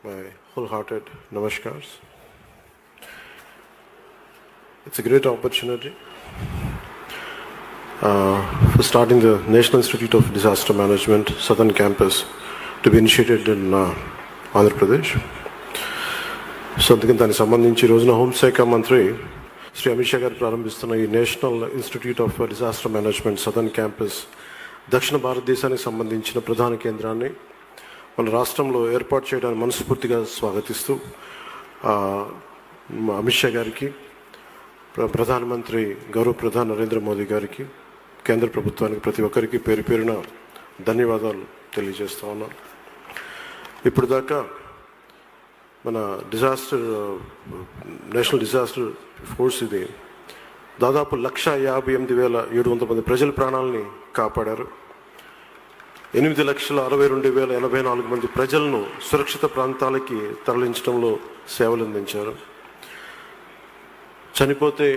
my wholehearted namaskars. It's a great opportunity for starting the National Institute of Disaster Management Southern Campus to be initiated in Andhra Pradesh. So అందుకని దానికి సంబంధించి ఈ రోజున హోంశాఖ మంత్రి శ్రీ అమిత్ షా గారు ప్రారంభిస్తున్న ఈ national institute of disaster management southern campus దక్షిణ భారతదేశానికి సంబంధించిన ప్రధాన కేంద్రాన్ని మన రాష్ట్రంలో ఏర్పాటు చేయడానికి మనస్ఫూర్తిగా స్వాగతిస్తూ అమిత్ షా గారికి, ప్రధానమంత్రి గౌరవ ప్రధాని నరేంద్ర మోదీ గారికి, కేంద్ర ప్రభుత్వానికి ప్రతి ఒక్కరికి పేరు పేరున ధన్యవాదాలు తెలియజేస్తూ ఉన్నాను. ఇప్పుడు దాకా మన నేషనల్ డిజాస్టర్ ఫోర్స్ ఇది దాదాపు 1,58,700 మంది ప్రజల ప్రాణాలని కాపాడారు. 8,62,084 మంది ప్రజలను సురక్షిత ప్రాంతాలకి తరలించడంలో సేవలు అందించారు. చనిపోతే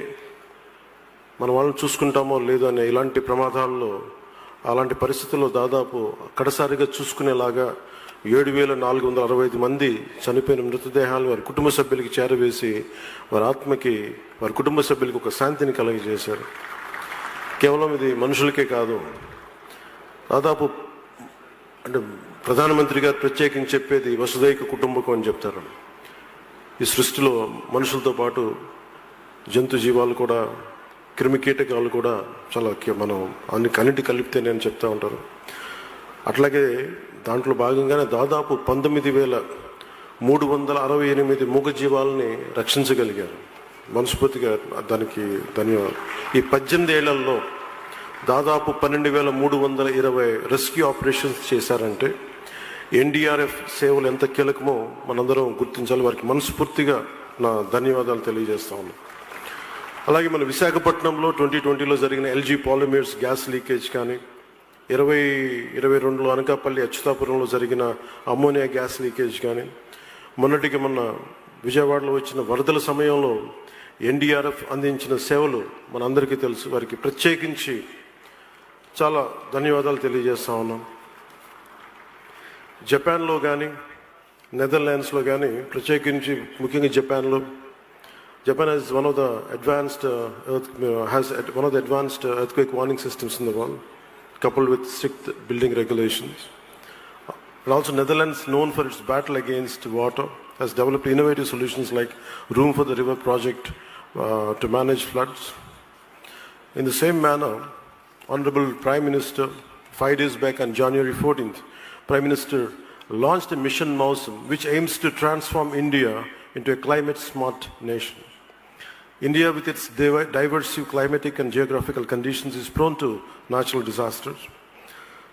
మన వాళ్ళని చూసుకుంటామో లేదో అనే ఇలాంటి ప్రమాదాల్లో, అలాంటి పరిస్థితుల్లో దాదాపు కడసారిగా చూసుకునేలాగా 7,465 మంది చనిపోయిన మృతదేహాలు వారి కుటుంబ సభ్యులకి చేరవేసి వారి కుటుంబ సభ్యులకి ఒక శాంతిని కలుగజేశారు. కేవలం ఇది మనుషులకే కాదు, దాదాపు అంటే ప్రధానమంత్రి గారు ప్రత్యేకించి చెప్పేది వసుదైక కుటుంబకం అని చెప్తారు. ఈ సృష్టిలో మనుషులతో పాటు జంతు జీవాలు కూడా, క్రిమి కీటకాలు కూడా చాలా మనం అన్నిటి కలిపితేనే అని చెప్తూ ఉంటారు. అట్లాగే దాంట్లో భాగంగానే దాదాపు 19,368 మూగ జీవాలని రక్షించగలిగారు. మనస్ఫూర్తిగా దానికి ధన్యవాదాలు. ఈ 18 ఏళ్లలో దాదాపు 12,320 రెస్క్యూ ఆపరేషన్స్ చేశారంటే ఎన్డీఆర్ఎఫ్ సేవలు ఎంత కీలకమో మనందరం గుర్తించాలి. వారికి మనస్ఫూర్తిగా నా ధన్యవాదాలు తెలియజేస్తా ఉన్నాను. అలాగే మన విశాఖపట్నంలో 2020లో జరిగిన ఎల్జీ పాలిమర్స్ గ్యాస్ లీకేజ్ కానీ, 2022లో అనకాపల్లి అచ్యుతాపురంలో జరిగిన అమ్మోనియా గ్యాస్ లీకేజ్ కానీ, మొన్న విజయవాడలో వచ్చిన వరదల సమయంలో ఎన్డీఆర్ఎఫ్ అందించిన సేవలు మనందరికీ తెలుసు. వారికి ప్రత్యేకించి చాలా ధన్యవాదాలు తెలియజేస్తా ఉన్నాం. జపాన్లో కానీ, నెదర్లాండ్స్లో కానీ, ప్రత్యేకించి ముఖ్యంగా Japan is one of the advanced earthquake warning systems in the world, coupled with strict building regulations. And also Netherlands, known for its battle against water, has developed innovative solutions like Room for the River project to manage floods. In the same manner, Honorable Prime Minister, 5 days back on January 14th, Prime Minister launched a mission Mausam, which aims to transform India into a climate-smart nation. India, with its diverse climatic and geographical conditions, is prone to natural disasters.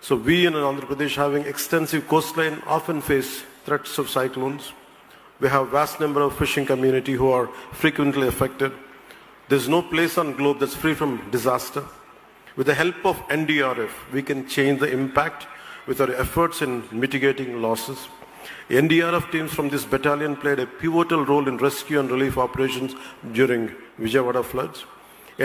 So we in Andhra Pradesh, having extensive coastline, often face threats of cyclones. We have a vast number of fishing community who are frequently affected. There's no place on globe that's free from disaster. With the help of NDRF, we can change the impact with our efforts in mitigating losses. NDRF teams from this battalion played a pivotal role in rescue and relief operations during Vijayawada floods.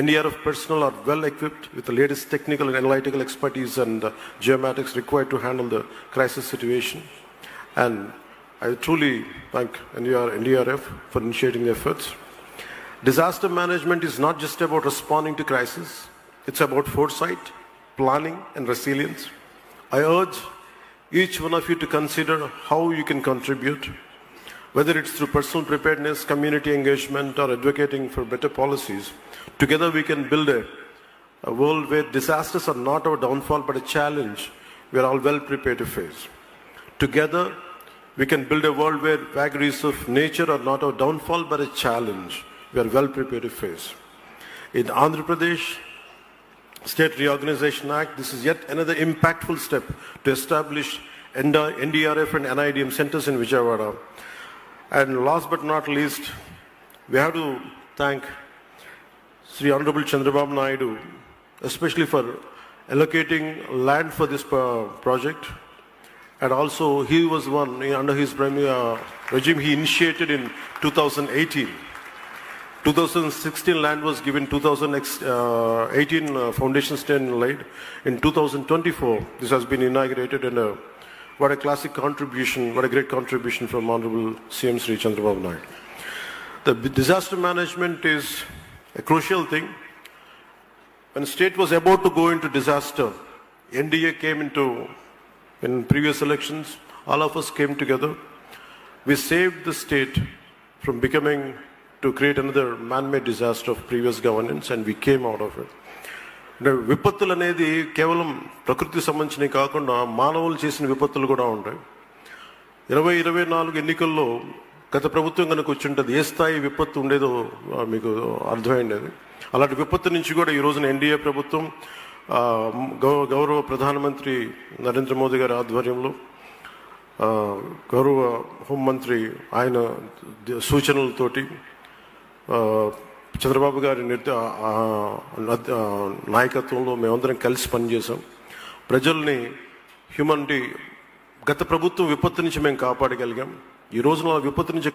NDRF personnel are well equipped with the latest technical and analytical expertise and geomatics required to handle the crisis situation. And I truly thank NDRF for initiating the efforts. Disaster management is not just about responding to crisis. It's about foresight, planning, and resilience. I urge each one of you to consider how you can contribute, whether it's through personal preparedness, community engagement, or advocating for better policies. Together we can build a world where disasters are not our downfall but a challenge we are all well prepared to face. Together we can build a world where vagaries of nature are not our downfall but a challenge we are well prepared to face. In Andhra Pradesh State Reorganization Act, this is yet another impactful step to establish NDRF and NIDM centers in Vijayawada. And last but not least, we have to thank Sri Honorable Chandrababu Naidu, especially for allocating land for this project. And also, he was one, under his regime, he initiated in 2018. 2016 land was given, 2018 foundation stone laid. In 2024, this has been inaugurated and what a classic contribution, what a great contribution from Honorable CM Sri Chandrababu Naidu. The disaster management is a crucial thing. When the state was about to go into disaster, NDA came into, in previous elections, all of us came together. We saved the state from becoming, to create another man-made disaster of previous governance, and we came out of it. విపత్తులు అనేది కేవలం ప్రకృతికి సంబంధించినవి కాకుండా మానవులు చేసిన విపత్తులు కూడా ఉంటాయి. 2024 ఎన్నికల్లో గత ప్రభుత్వం కనుక వచ్చింటుంది ఏ స్థాయి విపత్తు ఉండేదో మీకు అర్థమైండేది. అలాంటి విపత్తు నుంచి కూడా ఈ రోజున ఎన్డీఏ ప్రభుత్వం గౌరవ ప్రధానమంత్రి నరేంద్ర మోదీ గారి ఆధ్వర్యంలో, గౌరవ హోంమంత్రి ఆయన సూచనలతోటి, చంద్రబాబు గారి నాయకత్వంలో మేమందరం కలిసి పనిచేసాం. ప్రజల్ని గత ప్రభుత్వం విపత్తు నుంచి మేము కాపాడగలిగాం. ఈ రోజున విపత్తు నుంచి